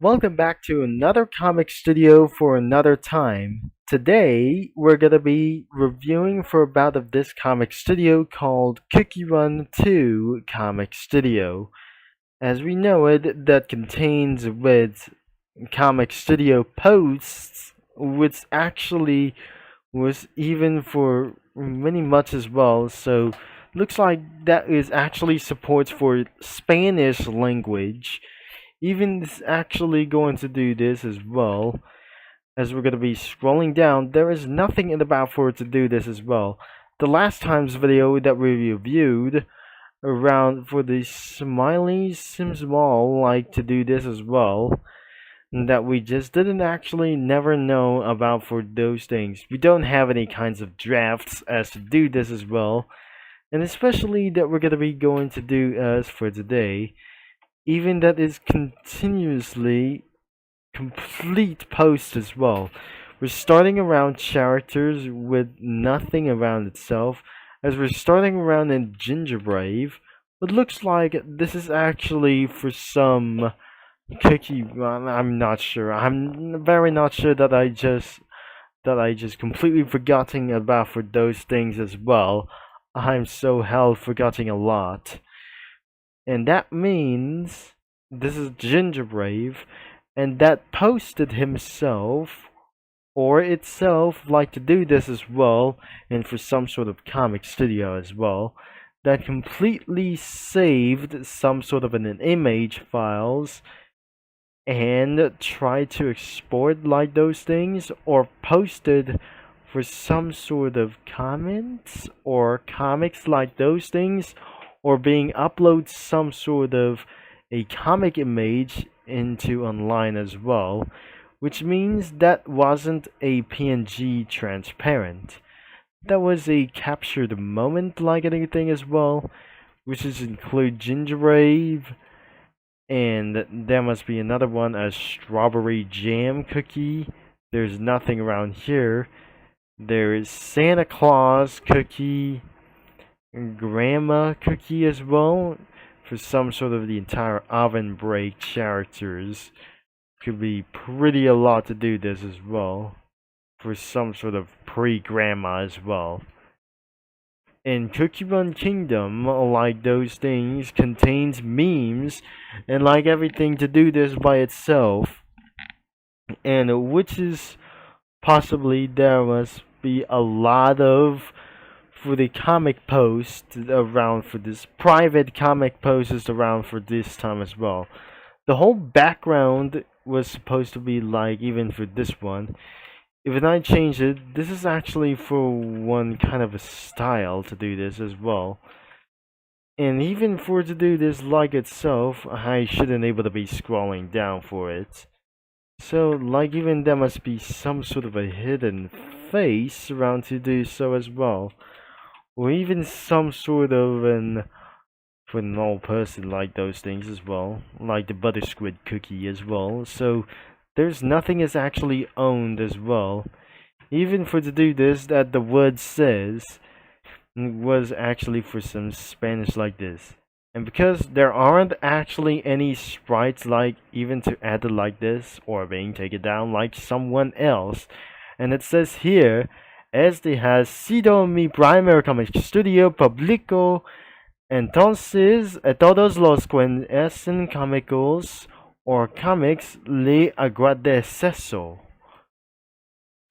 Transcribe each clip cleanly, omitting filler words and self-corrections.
Welcome back to another comic studio for another time. Today, we're gonna be reviewing for about of this comic studio called Cookie Run 2 Comic Studio. As we know it, that contains with comic studio posts, which actually was even for many much as well. So, looks like that is actually supports for Spanish language even is actually going to do this as well. As we're going to be scrolling down, there is nothing in the about for it to do this as well. The last time's video that we reviewed around for the smileys seems more like to do this as well. That we just didn't actually never know about for those things. We don't have any kinds of drafts as to do this as well. And especially that we're going to be going to do as for today even that is continuously complete post as well. We're starting around characters with nothing around itself, as we're starting around in Gingerbrave. It looks like this is actually for some cookie run. I'm not sure. I'm very not sure that I just completely forgetting about for those things as well. I'm so hell forgetting a lot. And that means this is Gingerbrave, and that posted himself or itself like to do this as well, and for some sort of comic studio as well, that completely saved some sort of an image files and tried to export like those things or posted for some sort of comments or comics like those things or being upload some sort of a comic image into online as well, which means that wasn't a PNG transparent. That was a captured moment like anything as well, which is include Gingerbrave, and there must be another one, a strawberry jam cookie. There's nothing around here. There is Santa Claus cookie, grandma cookie as well for some sort of the entire oven break characters. Could be pretty a lot to do this as well for some sort of pre-grandma as well. In Cookie Run Kingdom, like those things, contains memes and like everything to do this by itself, and which is possibly there must be a lot of for the comic post around for this private comic post is around for this time as well. The whole background was supposed to be like even for this one. If I change it, this is actually for one kind of a style to do this as well. And even for to do this like itself, I shouldn't able to be scrolling down for it. So like even there must be some sort of a hidden face around to do so as well. Or even some sort of an for an old person like those things as well. Like the butter squid cookie as well. So there's nothing is actually owned as well. Even for to do this that the word says was actually for some Spanish like this. And because there aren't actually any sprites like even to add it like this or being taken down like someone else, and it says here, este has sido mi primer comic studio publico, entonces todos los que hacen cómicos or comics le agradeceso.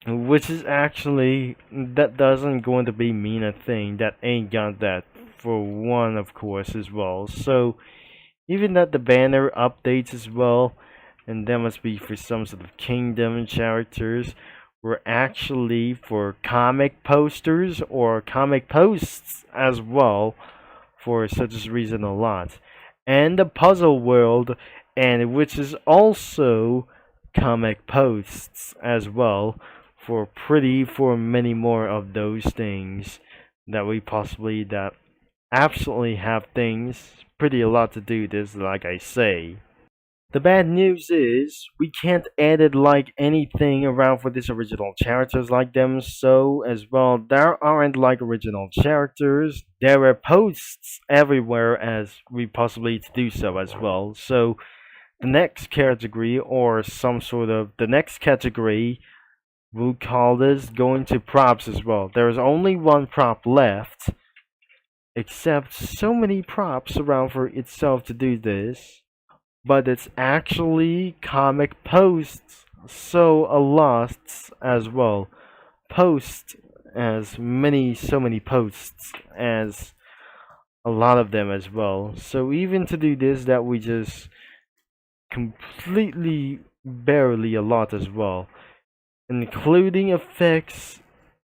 Which is actually, that doesn't going to be mean a thing. That ain't got that for one, of course, as well. So, even that the banner updates as well, and that must be for some sort of kingdom characters, were actually for comic posters or comic posts as well, for such a reason a lot. And the puzzle world, and which is also comic posts as well for pretty for many more of those things that we possibly that absolutely have things pretty a lot to do this like I say. The bad news is we can't edit like anything around for these original characters like them, so as well there aren't like original characters. There are posts everywhere as we possibly to do so as well. So the next category, or some sort of the next category, we'll call this going to props as well. There's only one prop left, except so many props around for itself to do this, but it's actually comic posts, so a lot as well. Post as many, so many posts as a lot of them as well. So even to do this, that we just completely barely a lot as well, including effects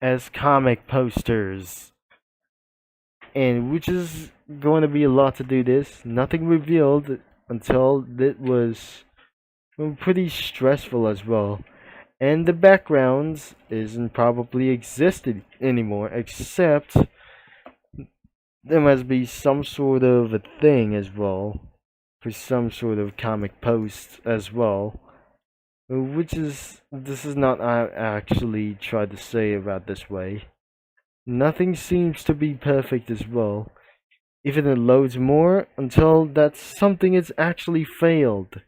as comic posters, and which is going to be a lot to do this. Nothing revealed until it was pretty stressful as well. And the backgrounds isn't probably existed anymore, except there must be some sort of a thing as well for some sort of comic post as well, which is this is not I actually tried to say about this way. Nothing seems to be perfect as well. Even it loads more until that something has actually failed.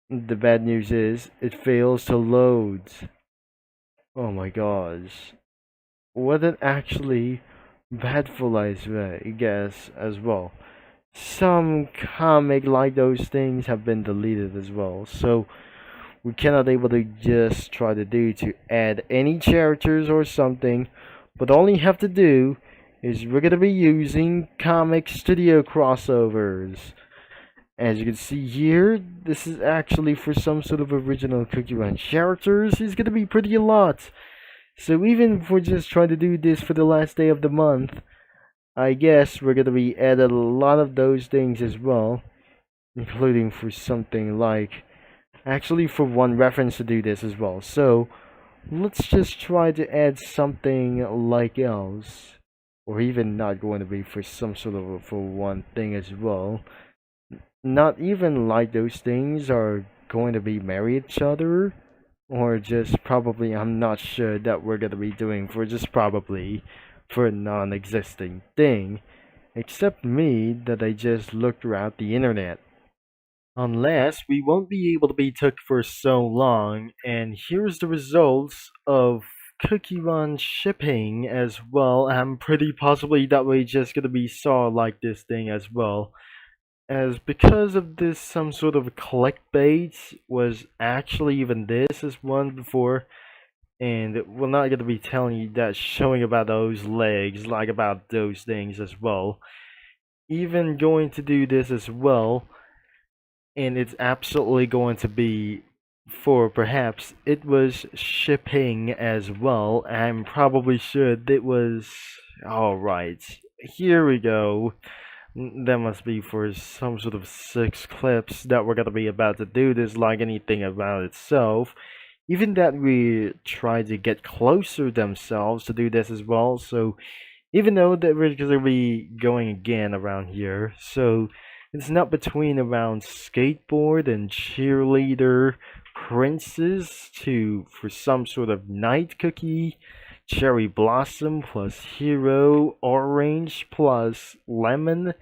The bad news is it fails to load. Oh my gosh. What an actually bad for I guess as well. Some comic like those things have been deleted as well, so we cannot able to just try to do to add any characters or something, but all you have to do is we're gonna be using comic studio crossovers. As you can see here, this is actually for some sort of original Cookie Run characters. It's gonna be pretty a lot. So even if we're just trying to do this for the last day of the month, I guess we're gonna be adding a lot of those things as well, including for something like, actually for one reference to do this as well. So let's just try to add something like else, or even not going to be for some sort of for one thing as well. Not even like those things are going to be marry each other, or just probably, I'm not sure that we're gonna be doing for just probably for a non-existing thing, except me that I just looked around the internet. Unless we won't be able to be took for so long, and here's the results of Cookie Run shipping as well. I'm pretty possibly that we just gonna be saw like this thing as well, as because of this some sort of clickbait was actually even this is one before, and we're not gonna be telling you that showing about those legs like about those things as well. Even going to do this as well, and it's absolutely going to be for perhaps it was shipping as well. I'm probably sure it was alright. Here we go. That must be for some sort of 6 clips that we're gonna be about to do this like anything about itself. Even that we try to get closer themselves to do this as well, so even though that we're gonna be going again around here, so it's not between around skateboard and cheerleader princes to for some sort of night cookie, cherry blossom plus hero, orange plus lemon,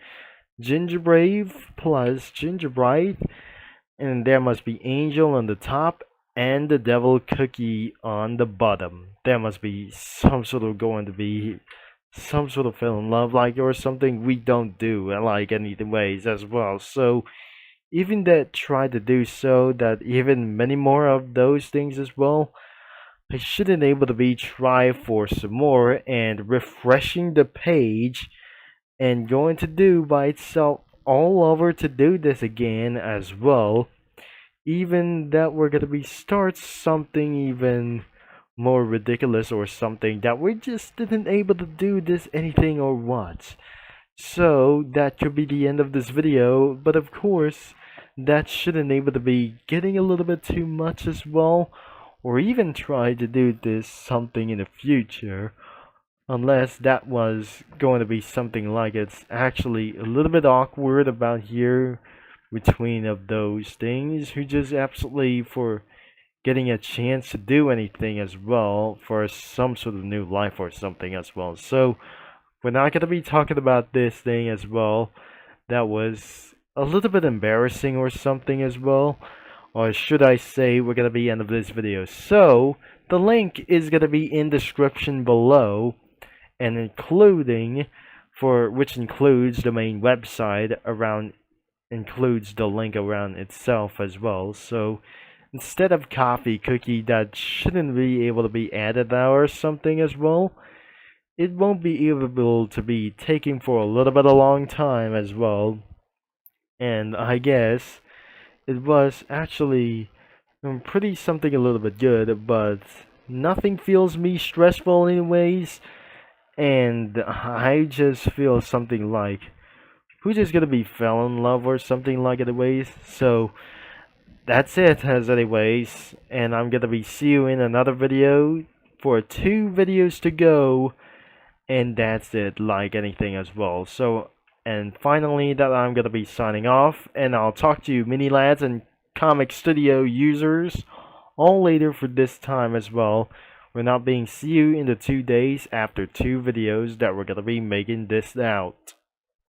gingerbread plus gingerbread, and there must be angel on the top and the devil cookie on the bottom. There must be some sort of going to be some sort of fell in love like or something we don't do like any ways as well. So even that try to do so that even many more of those things as well, I shouldn't able to be try for some more and refreshing the page and going to do by itself all over to do this again as well. Even that we're gonna be start something even more ridiculous or something that we just didn't able to do this anything or what. So that could be the end of this video, but of course that shouldn't able to be getting a little bit too much as well, or even try to do this something in the future, unless that was going to be something like it's actually a little bit awkward about here between of those things who just absolutely for getting a chance to do anything as well for some sort of new life or something as well. So we're not going to be talking about this thing as well. That was a little bit embarrassing or something as well. Or should I say, we're gonna be end of this video. So the link is gonna be in description below, and including for which includes the main website around, includes the link around itself as well. So instead of coffee cookie that shouldn't be able to be added now or something as well, it won't be able to be taking for a little bit a long time as well. And I guess it was actually pretty something a little bit good, but nothing feels me stressful anyways. And I just feel something like, who's just gonna be fell in love or something like it anyways. So that's it as anyways, and I'm gonna be see you in another video for 2 videos to go, and that's it, like anything as well. So, and finally that I'm gonna be signing off, and I'll talk to you mini lads and comic studio users all later for this time as well. We're not being see you in the 2 days after 2 videos that we're gonna be making this out.